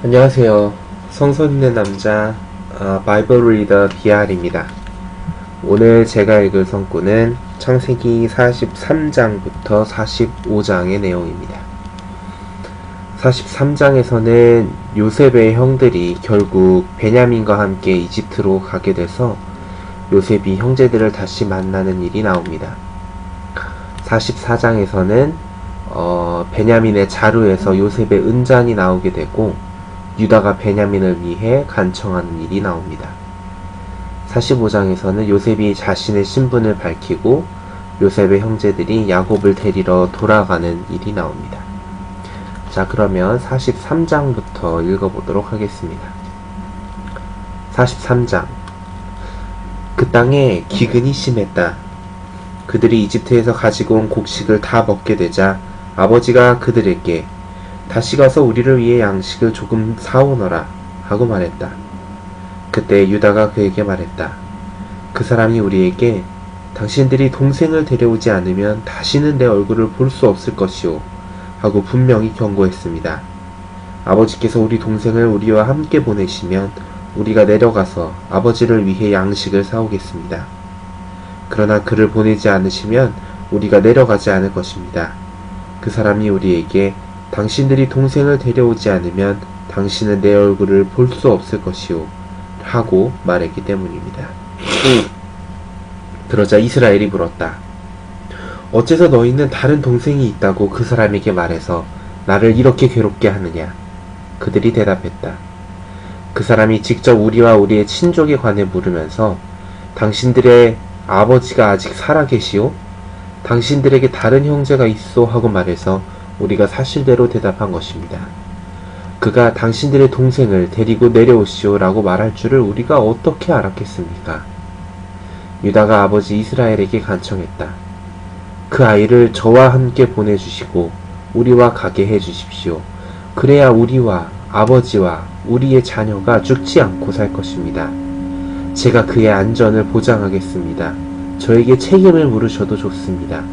안녕하세요. 성선 있는 남자 바이블 리더 BR입니다. 오늘 제가 읽을 성구는 창세기 43장부터 45장의 내용입니다. 43장에서는 요셉의 형들이 결국 베냐민과 함께 이집트로 가게 돼서 요셉이 형제들을 다시 만나는 일이 나옵니다. 44장에서는 베냐민의 자루에서 요셉의 은잔이 나오게 되고 유다가 베냐민을 위해 간청하는 일이 나옵니다. 45장에서는 요셉이 자신의 신분을 밝히고 요셉의 형제들이 야곱을 데리러 돌아가는 일이 나옵니다. 자, 그러면 43장부터 읽어보도록 하겠습니다. 43장. 그 땅에 기근이 심했다. 그들이 이집트에서 가지고 온 곡식을 다 먹게 되자 아버지가 그들에게 다시 가서 우리를 위해 양식을 조금 사오너라 하고 말했다. 그때 유다가 그에게 말했다. 그 사람이 우리에게 당신들이 동생을 데려오지 않으면 다시는 내 얼굴을 볼 수 없을 것이오 하고 분명히 경고했습니다. 아버지께서 우리 동생을 우리와 함께 보내시면 우리가 내려가서 아버지를 위해 양식을 사오겠습니다. 그러나 그를 보내지 않으시면 우리가 내려가지 않을 것입니다. 그 사람이 우리에게 당신들이 동생을 데려오지 않으면 당신은 내 얼굴을 볼 수 없을 것이오 하고 말했기 때문입니다. 그러자 이스라엘이 물었다. 어째서 너희는 다른 동생이 있다고 그 사람에게 말해서 나를 이렇게 괴롭게 하느냐? 그들이 대답했다. 그 사람이 직접 우리와 우리의 친족에 관해 물으면서 당신들의 아버지가 아직 살아계시오? 당신들에게 다른 형제가 있소? 하고 말해서 우리가 사실대로 대답한 것입니다. 그가 당신들의 동생을 데리고 내려오시오 라고 말할 줄을 우리가 어떻게 알았겠습니까? 유다가 아버지 이스라엘에게 간청했다. 그 아이를 저와 함께 보내주시고 우리와 가게 해주십시오. 그래야 우리와 아버지와 우리의 자녀가 죽지 않고 살 것입니다. 제가 그의 안전을 보장하겠습니다. 저에게 책임을 물으셔도 좋습니다.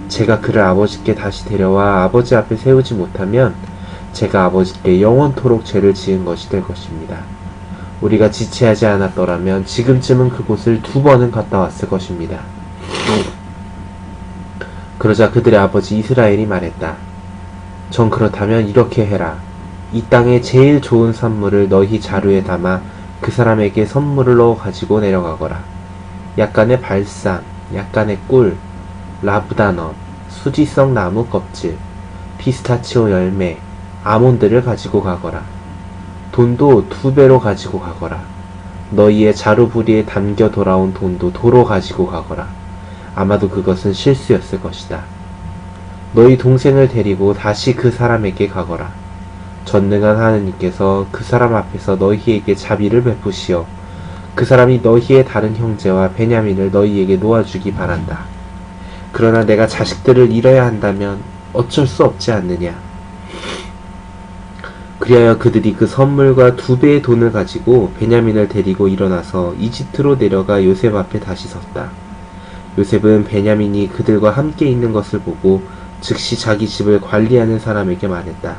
제가 그를 아버지께 다시 데려와 아버지 앞에 세우지 못하면 제가 아버지께 영원토록 죄를 지은 것이 될 것입니다. 우리가 지체하지 않았더라면 지금쯤은 그곳을 2번은 갔다 왔을 것입니다. 그러자 그들의 아버지 이스라엘이 말했다. 전 그렇다면 이렇게 해라. 이 땅의 제일 좋은 산물을 너희 자루에 담아 그 사람에게 선물을 넣어 가지고 내려가거라. 약간의 발삼, 약간의 꿀, 라브다넛, 수지성 나무 껍질, 피스타치오 열매, 아몬드를 가지고 가거라. 돈도 2배로 가지고 가거라. 너희의 자루부리에 담겨 돌아온 돈도 도로 가지고 가거라. 아마도 그것은 실수였을 것이다. 너희 동생을 데리고 다시 그 사람에게 가거라. 전능한 하느님께서 그 사람 앞에서 너희에게 자비를 베푸시어 그 사람이 너희의 다른 형제와 베냐민을 너희에게 놓아주기 바란다. 그러나 내가 자식들을 잃어야 한다면 어쩔 수 없지 않느냐. 그리하여 그들이 그 선물과 2배의 돈을 가지고 베냐민을 데리고 일어나서 이집트로 내려가 요셉 앞에 다시 섰다. 요셉은 베냐민이 그들과 함께 있는 것을 보고 즉시 자기 집을 관리하는 사람에게 말했다.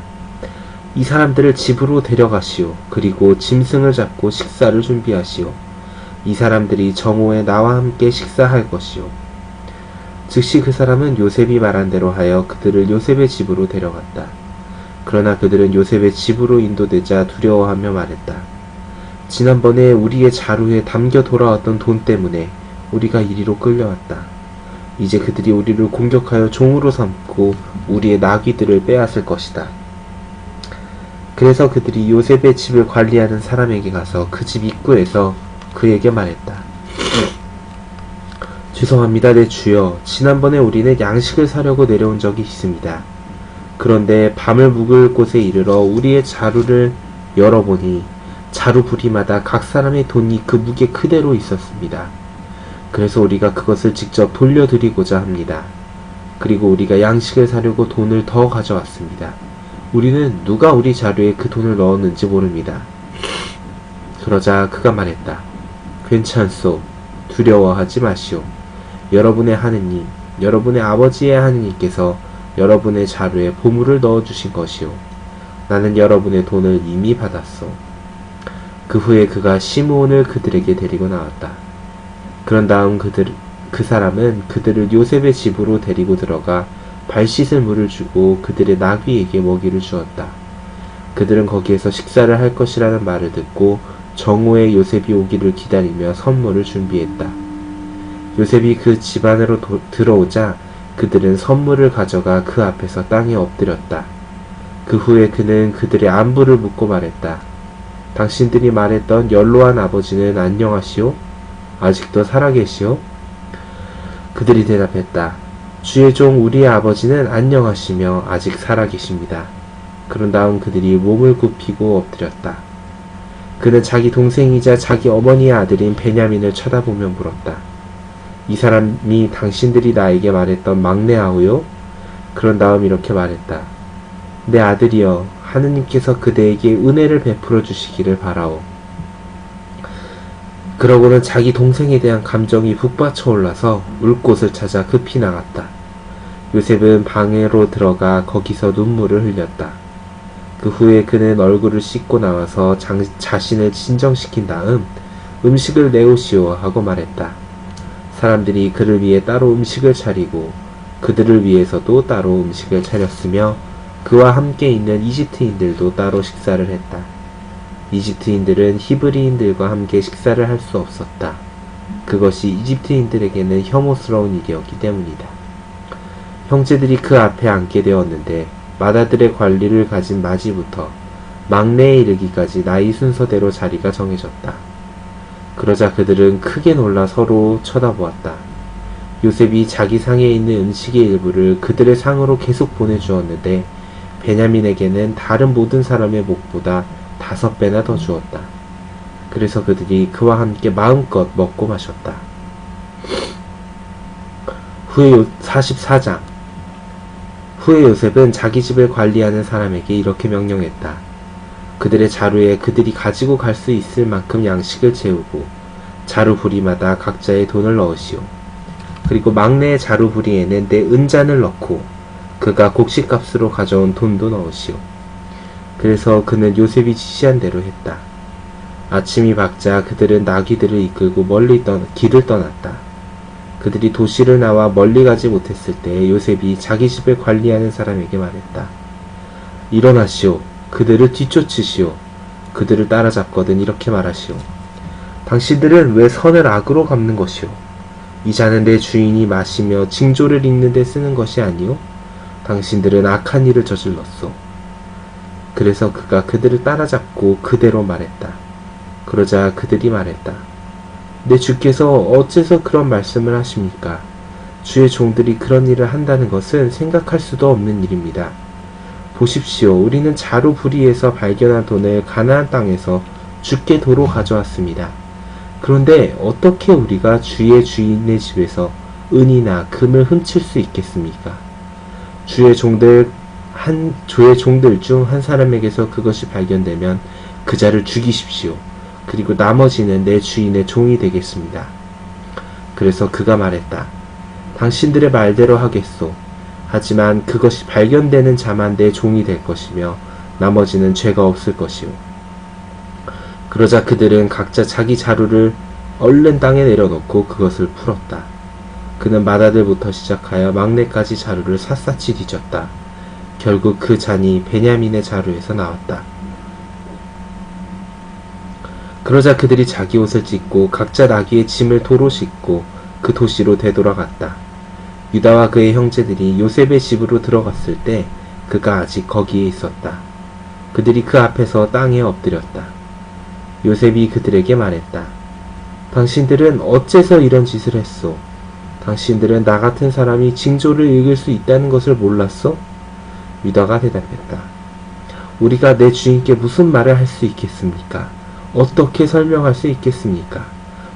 이 사람들을 집으로 데려가시오. 그리고 짐승을 잡고 식사를 준비하시오. 이 사람들이 정오에 나와 함께 식사할 것이오. 즉시 그 사람은 요셉이 말한 대로 하여 그들을 요셉의 집으로 데려갔다. 그러나 그들은 요셉의 집으로 인도되자 두려워하며 말했다. 지난번에 우리의 자루에 담겨 돌아왔던 돈 때문에 우리가 이리로 끌려왔다. 이제 그들이 우리를 공격하여 종으로 삼고 우리의 나귀들을 빼앗을 것이다. 그래서 그들이 요셉의 집을 관리하는 사람에게 가서 그 집 입구에서 그에게 말했다. 죄송합니다, 내 주여. 지난번에 우리는 양식을 사려고 내려온 적이 있습니다. 그런데 밤을 묵을 곳에 이르러 우리의 자루를 열어보니 자루부리마다 각 사람의 돈이 그 무게 그대로 있었습니다. 그래서 우리가 그것을 직접 돌려드리고자 합니다. 그리고 우리가 양식을 사려고 돈을 더 가져왔습니다. 우리는 누가 우리 자루에 그 돈을 넣었는지 모릅니다. 그러자 그가 말했다. 괜찮소. 두려워하지 마시오. 여러분의 하느님, 여러분의 아버지의 하느님께서 여러분의 자루에 보물을 넣어주신 것이오. 나는 여러분의 돈을 이미 받았소. 그 후에 그가 시므온을 그들에게 데리고 나왔다. 그런 다음 그 사람은 그들을 요셉의 집으로 데리고 들어가 발 씻을 물을 주고 그들의 나귀에게 먹이를 주었다. 그들은 거기에서 식사를 할 것이라는 말을 듣고 정오에 요셉이 오기를 기다리며 선물을 준비했다. 요셉이 그 집 안으로 들어오자 그들은 선물을 가져가 그 앞에서 땅에 엎드렸다. 그 후에 그는 그들의 안부를 묻고 말했다. 당신들이 말했던 연로한 아버지는 안녕하시오? 아직도 살아계시오? 그들이 대답했다. 주의 종 우리의 아버지는 안녕하시며 아직 살아계십니다. 그런 다음 그들이 몸을 굽히고 엎드렸다. 그는 자기 동생이자 자기 어머니의 아들인 베냐민을 쳐다보며 물었다. 이 사람이 당신들이 나에게 말했던 막내 아우요? 그런 다음 이렇게 말했다. 내 아들이여, 하느님께서 그대에게 은혜를 베풀어 주시기를 바라오. 그러고는 자기 동생에 대한 감정이 북받쳐 올라서 울 곳을 찾아 급히 나갔다. 요셉은 방으로 들어가 거기서 눈물을 흘렸다. 그 후에 그는 얼굴을 씻고 나와서 자신을 진정시킨 다음 음식을 내오시오 하고 말했다. 사람들이 그를 위해 따로 음식을 차리고 그들을 위해서도 따로 음식을 차렸으며 그와 함께 있는 이집트인들도 따로 식사를 했다. 이집트인들은 히브리인들과 함께 식사를 할 수 없었다. 그것이 이집트인들에게는 혐오스러운 일이었기 때문이다. 형제들이 그 앞에 앉게 되었는데 맏아들의 관리를 가진 마지부터 막내에 이르기까지 나이 순서대로 자리가 정해졌다. 그러자 그들은 크게 놀라 서로 쳐다보았다. 요셉이 자기 상에 있는 음식의 일부를 그들의 상으로 계속 보내주었는데 베냐민에게는 다른 모든 사람의 목보다 5배나 더 주었다. 그래서 그들이 그와 함께 마음껏 먹고 마셨다. 후에 44장 후에 요셉은 자기 집을 관리하는 사람에게 이렇게 명령했다. 그들의 자루에 그들이 가지고 갈 수 있을 만큼 양식을 채우고 자루 부리마다 각자의 돈을 넣으시오. 그리고 막내의 자루 부리에는 내 은잔을 넣고 그가 곡식값으로 가져온 돈도 넣으시오. 그래서 그는 요셉이 지시한 대로 했다. 아침이 밝자 그들은 나귀들을 이끌고 길을 떠났다. 그들이 도시를 나와 멀리 가지 못했을 때 요셉이 자기 집을 관리하는 사람에게 말했다. 일어나시오. 그들을 뒤쫓으시오. 그들을 따라잡거든 이렇게 말하시오. 당신들은 왜 선을 악으로 갚는 것이오? 이 잔은 내 주인이 마시며 징조를 읽는 데 쓰는 것이 아니오? 당신들은 악한 일을 저질렀소. 그래서 그가 그들을 따라잡고 그대로 말했다. 그러자 그들이 말했다. 내 주께서 어째서 그런 말씀을 하십니까? 주의 종들이 그런 일을 한다는 것은 생각할 수도 없는 일입니다. 보십시오. 우리는 자루 부리에서 발견한 돈을 가나안 땅에서 주께 도로 가져왔습니다. 그런데 어떻게 우리가 주의 주인의 집에서 은이나 금을 훔칠 수 있겠습니까? 주의 종들 중 한 사람에게서 그것이 발견되면 그 자를 죽이십시오. 그리고 나머지는 내 주인의 종이 되겠습니다. 그래서 그가 말했다. 당신들의 말대로 하겠소. 하지만 그것이 발견되는 자만 내 종이 될 것이며 나머지는 죄가 없을 것이오. 그러자 그들은 각자 자기 자루를 얼른 땅에 내려놓고 그것을 풀었다. 그는 맏아들부터 시작하여 막내까지 자루를 샅샅이 뒤졌다. 결국 그 잔이 베냐민의 자루에서 나왔다. 그러자 그들이 자기 옷을 찢고 각자 나귀의 짐을 도로 싣고 그 도시로 되돌아갔다. 유다와 그의 형제들이 요셉의 집으로 들어갔을 때 그가 아직 거기에 있었다. 그들이 그 앞에서 땅에 엎드렸다. 요셉이 그들에게 말했다. 당신들은 어째서 이런 짓을 했소? 당신들은 나 같은 사람이 징조를 읽을 수 있다는 것을 몰랐소? 유다가 대답했다. 우리가 내 주인께 무슨 말을 할 수 있겠습니까? 어떻게 설명할 수 있겠습니까?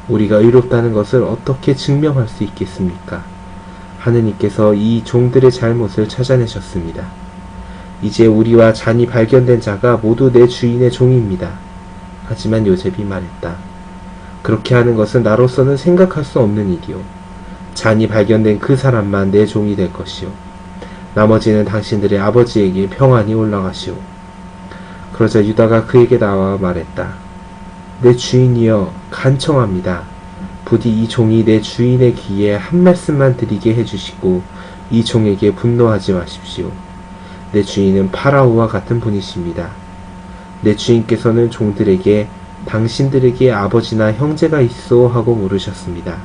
우리가 의롭다는 것을 어떻게 증명할 수 있겠습니까? 하느님께서 이 종들의 잘못을 찾아내셨습니다. 이제 우리와 잔이 발견된 자가 모두 내 주인의 종입니다. 하지만 요셉이 말했다. 그렇게 하는 것은 나로서는 생각할 수 없는 일이오. 잔이 발견된 그 사람만 내 종이 될 것이오. 나머지는 당신들의 아버지에게 평안히 올라가시오. 그러자 유다가 그에게 나와 말했다. 내 주인이여, 간청합니다. 부디 이 종이 내 주인의 귀에 한 말씀만 드리게 해주시고 이 종에게 분노하지 마십시오. 내 주인은 파라오와 같은 분이십니다. 내 주인께서는 종들에게 당신들에게 아버지나 형제가 있어 하고 물으셨습니다.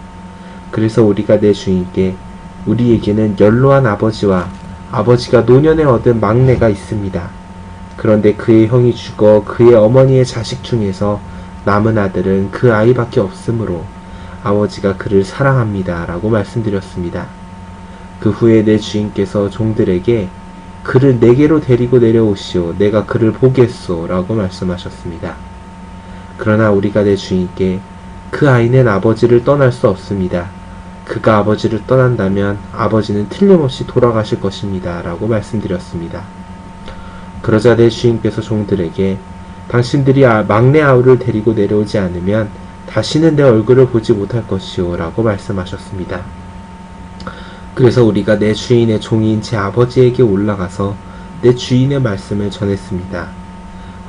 그래서 우리가 내 주인께 우리에게는 연로한 아버지와 아버지가 노년에 얻은 막내가 있습니다. 그런데 그의 형이 죽어 그의 어머니의 자식 중에서 남은 아들은 그 아이밖에 없으므로 아버지가 그를 사랑합니다. 라고 말씀드렸습니다. 그 후에 내 주인께서 종들에게 그를 내게로 데리고 내려오시오. 내가 그를 보겠소. 라고 말씀하셨습니다. 그러나 우리가 내 주인께 그 아이는 아버지를 떠날 수 없습니다. 그가 아버지를 떠난다면 아버지는 틀림없이 돌아가실 것입니다. 라고 말씀드렸습니다. 그러자 내 주인께서 종들에게 당신들이 막내 아우를 데리고 내려오지 않으면 다시는 내 얼굴을 보지 못할 것이오. 라고 말씀하셨습니다. 그래서 우리가 내 주인의 종인 제 아버지에게 올라가서 내 주인의 말씀을 전했습니다.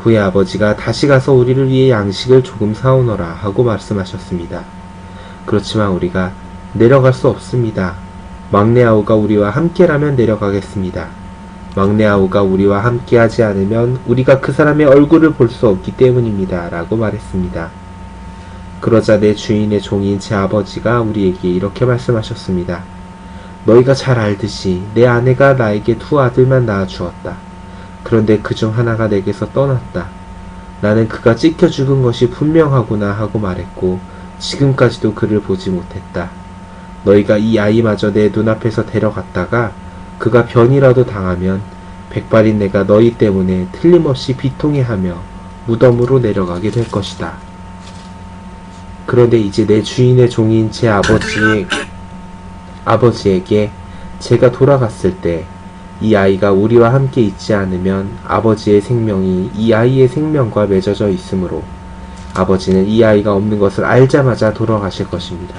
후에 아버지가 다시 가서 우리를 위해 양식을 조금 사오너라 하고 말씀하셨습니다. 그렇지만 우리가 내려갈 수 없습니다. 막내 아우가 우리와 함께라면 내려가겠습니다. 막내 아우가 우리와 함께하지 않으면 우리가 그 사람의 얼굴을 볼 수 없기 때문입니다. 라고 말했습니다. 그러자 내 주인의 종인 제 아버지가 우리에게 이렇게 말씀하셨습니다. 너희가 잘 알듯이 내 아내가 나에게 두 아들만 낳아 주었다. 그런데 그중 하나가 내게서 떠났다. 나는 그가 찢겨 죽은 것이 분명하구나 하고 말했고 지금까지도 그를 보지 못했다. 너희가 이 아이마저 내 눈앞에서 데려갔다가 그가 변이라도 당하면 백발인 내가 너희 때문에 틀림없이 비통해하며 무덤으로 내려가게 될 것이다. 그런데 이제 내 주인의 종인 제 아버지에게 제가 돌아갔을 때 이 아이가 우리와 함께 있지 않으면 아버지의 생명이 이 아이의 생명과 맺어져 있으므로 아버지는 이 아이가 없는 것을 알자마자 돌아가실 것입니다.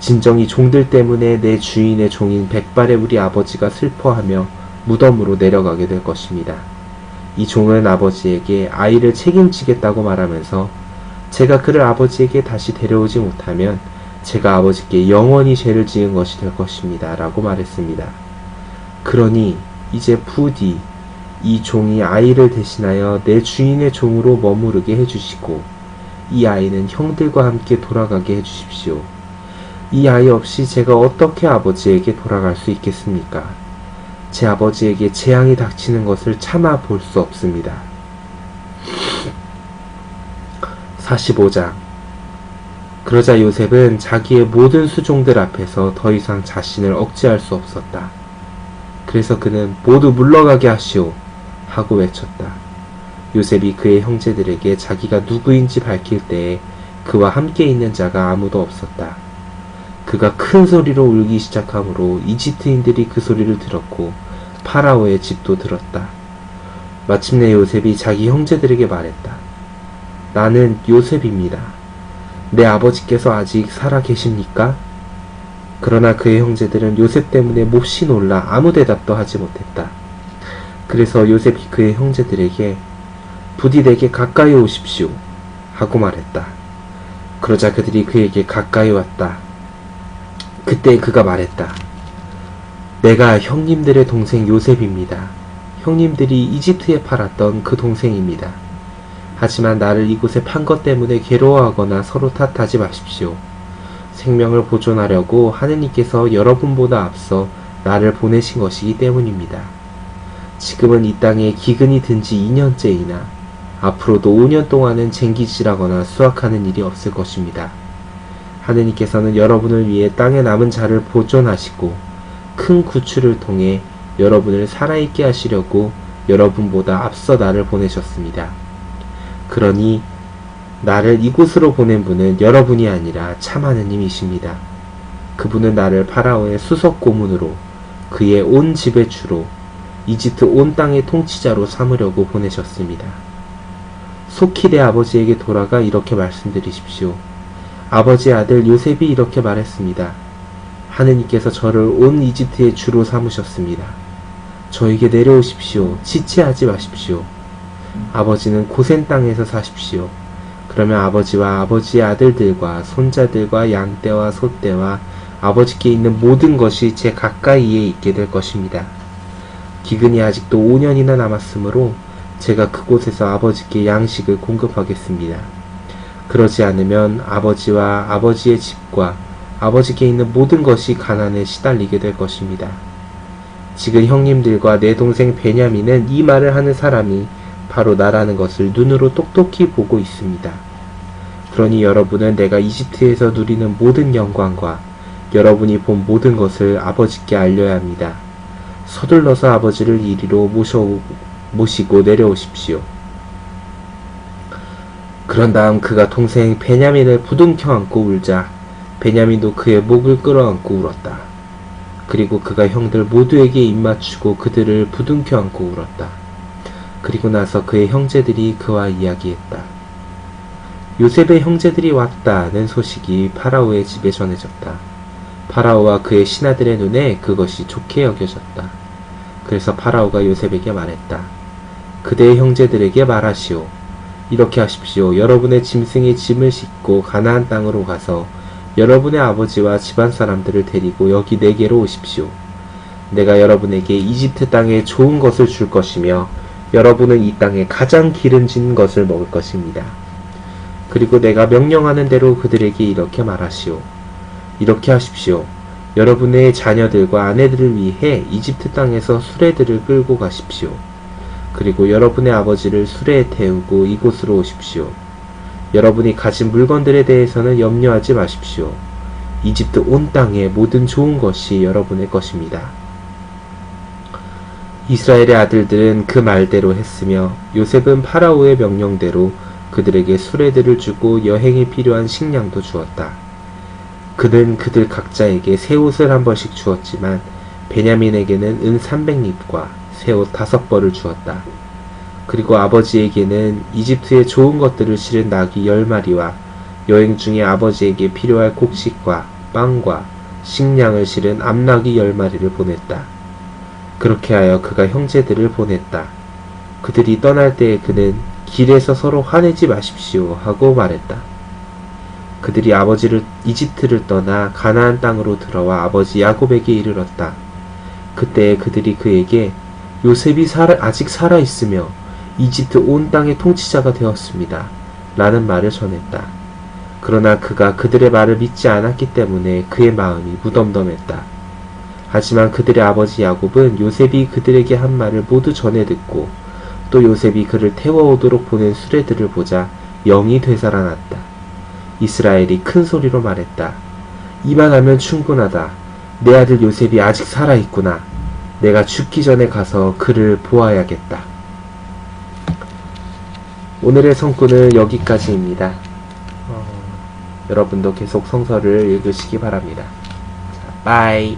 진정이 종들 때문에 내 주인의 종인 백발의 우리 아버지가 슬퍼하며 무덤으로 내려가게 될 것입니다. 이 종은 아버지에게 아이를 책임지겠다고 말하면서 제가 그를 아버지에게 다시 데려오지 못하면 제가 아버지께 영원히 죄를 지은 것이 될 것입니다. 라고 말했습니다. 그러니 이제 부디 이 종이 아이를 대신하여 내 주인의 종으로 머무르게 해주시고 이 아이는 형들과 함께 돌아가게 해주십시오. 이 아이 없이 제가 어떻게 아버지에게 돌아갈 수 있겠습니까? 제 아버지에게 재앙이 닥치는 것을 참아 볼 수 없습니다. 45장. 그러자 요셉은 자기의 모든 수종들 앞에서 더 이상 자신을 억제할 수 없었다. 그래서 그는 모두 물러가게 하시오 하고 외쳤다. 요셉이 그의 형제들에게 자기가 누구인지 밝힐 때에 그와 함께 있는 자가 아무도 없었다. 그가 큰 소리로 울기 시작하므로 이집트인들이 그 소리를 들었고 파라오의 집도 들었다. 마침내 요셉이 자기 형제들에게 말했다. 나는 요셉입니다. 내 아버지께서 아직 살아 계십니까? 그러나 그의 형제들은 요셉 때문에 몹시 놀라 아무 대답도 하지 못했다. 그래서 요셉이 그의 형제들에게 부디 내게 가까이 오십시오 하고 말했다. 그러자 그들이 그에게 가까이 왔다. 그때 그가 말했다. 내가 형님들의 동생 요셉입니다. 형님들이 이집트에 팔았던 그 동생입니다. 하지만 나를 이곳에 판 것 때문에 괴로워하거나 서로 탓하지 마십시오. 생명을 보존하려고 하느님께서 여러분보다 앞서 나를 보내신 것이기 때문입니다. 지금은 이 땅에 기근이 든 지 2년째이나 앞으로도 5년 동안은 쟁기질하거나 수확하는 일이 없을 것입니다. 하느님께서는 여러분을 위해 땅에 남은 자를 보존하시고 큰 구출을 통해 여러분을 살아있게 하시려고 여러분보다 앞서 나를 보내셨습니다. 그러니 나를 이곳으로 보낸 분은 여러분이 아니라 참 하느님이십니다. 그분은 나를 파라오의 수석 고문으로 그의 온 집의 주로 이집트 온 땅의 통치자로 삼으려고 보내셨습니다. 속히 내 아버지에게 돌아가 이렇게 말씀드리십시오. 아버지의 아들 요셉이 이렇게 말했습니다. 하느님께서 저를 온 이집트의 주로 삼으셨습니다. 저에게 내려오십시오. 지체하지 마십시오. 아버지는 고센 땅에서 사십시오. 그러면 아버지와 아버지의 아들들과 손자들과 양떼와 소떼와 아버지께 있는 모든 것이 제 가까이에 있게 될 것입니다. 기근이 아직도 5년이나 남았으므로 제가 그곳에서 아버지께 양식을 공급하겠습니다. 그러지 않으면 아버지와 아버지의 집과 아버지께 있는 모든 것이 가난에 시달리게 될 것입니다. 지금 형님들과 내 동생 베냐민은 이 말을 하는 사람이 바로 나라는 것을 눈으로 똑똑히 보고 있습니다. 그러니 여러분은 내가 이집트에서 누리는 모든 영광과 여러분이 본 모든 것을 아버지께 알려야 합니다. 서둘러서 아버지를 이리로 모시고 내려오십시오. 그런 다음 그가 동생 베냐민을 부둥켜 안고 울자 베냐민도 그의 목을 끌어안고 울었다. 그리고 그가 형들 모두에게 입맞추고 그들을 부둥켜 안고 울었다. 그리고 나서 그의 형제들이 그와 이야기했다. 요셉의 형제들이 왔다는 소식이 파라오의 집에 전해졌다. 파라오와 그의 신하들의 눈에 그것이 좋게 여겨졌다. 그래서 파라오가 요셉에게 말했다. 그대의 형제들에게 말하시오. 이렇게 하십시오. 여러분의 짐승의 짐을 싣고 가나안 땅으로 가서 여러분의 아버지와 집안 사람들을 데리고 여기 내게로 오십시오. 내가 여러분에게 이집트 땅에 좋은 것을 줄 것이며 여러분은 이 땅에 가장 기름진 것을 먹을 것입니다. 그리고 내가 명령하는 대로 그들에게 이렇게 말하시오. 이렇게 하십시오. 여러분의 자녀들과 아내들을 위해 이집트 땅에서 수레들을 끌고 가십시오. 그리고 여러분의 아버지를 수레에 태우고 이곳으로 오십시오. 여러분이 가진 물건들에 대해서는 염려하지 마십시오. 이집트 온 땅의 모든 좋은 것이 여러분의 것입니다. 이스라엘의 아들들은 그 말대로 했으며 요셉은 파라오의 명령대로 그들에게 수레들을 주고 여행에 필요한 식량도 주었다. 그는 그들 각자에게 새 옷을 한 벌씩 주었지만 베냐민에게는 은 300립과 새 옷 5벌을 주었다. 그리고 아버지에게는 이집트의 좋은 것들을 실은 나귀 10마리와 여행 중에 아버지에게 필요할 곡식과 빵과 식량을 실은 암나귀 10마리를 보냈다. 그렇게 하여 그가 형제들을 보냈다. 그들이 떠날 때에 그는 길에서 서로 화내지 마십시오 하고 말했다. 그들이 아버지를 이집트를 떠나 가나안 땅으로 들어와 아버지 야곱에게 이르렀다. 그때 그들이 그에게 요셉이 아직 살아있으며 이집트 온 땅의 통치자가 되었습니다. 라는 말을 전했다. 그러나 그가 그들의 말을 믿지 않았기 때문에 그의 마음이 무덤덤했다. 하지만 그들의 아버지 야곱은 요셉이 그들에게 한 말을 모두 전해 듣고 또 요셉이 그를 태워오도록 보낸 수레들을 보자 영이 되살아났다. 이스라엘이 큰 소리로 말했다. 이만하면 충분하다. 내 아들 요셉이 아직 살아있구나. 내가 죽기 전에 가서 그를 보아야겠다. 오늘의 성구는 여기까지입니다. 여러분도 계속 성서를 읽으시기 바랍니다. 자, 빠이.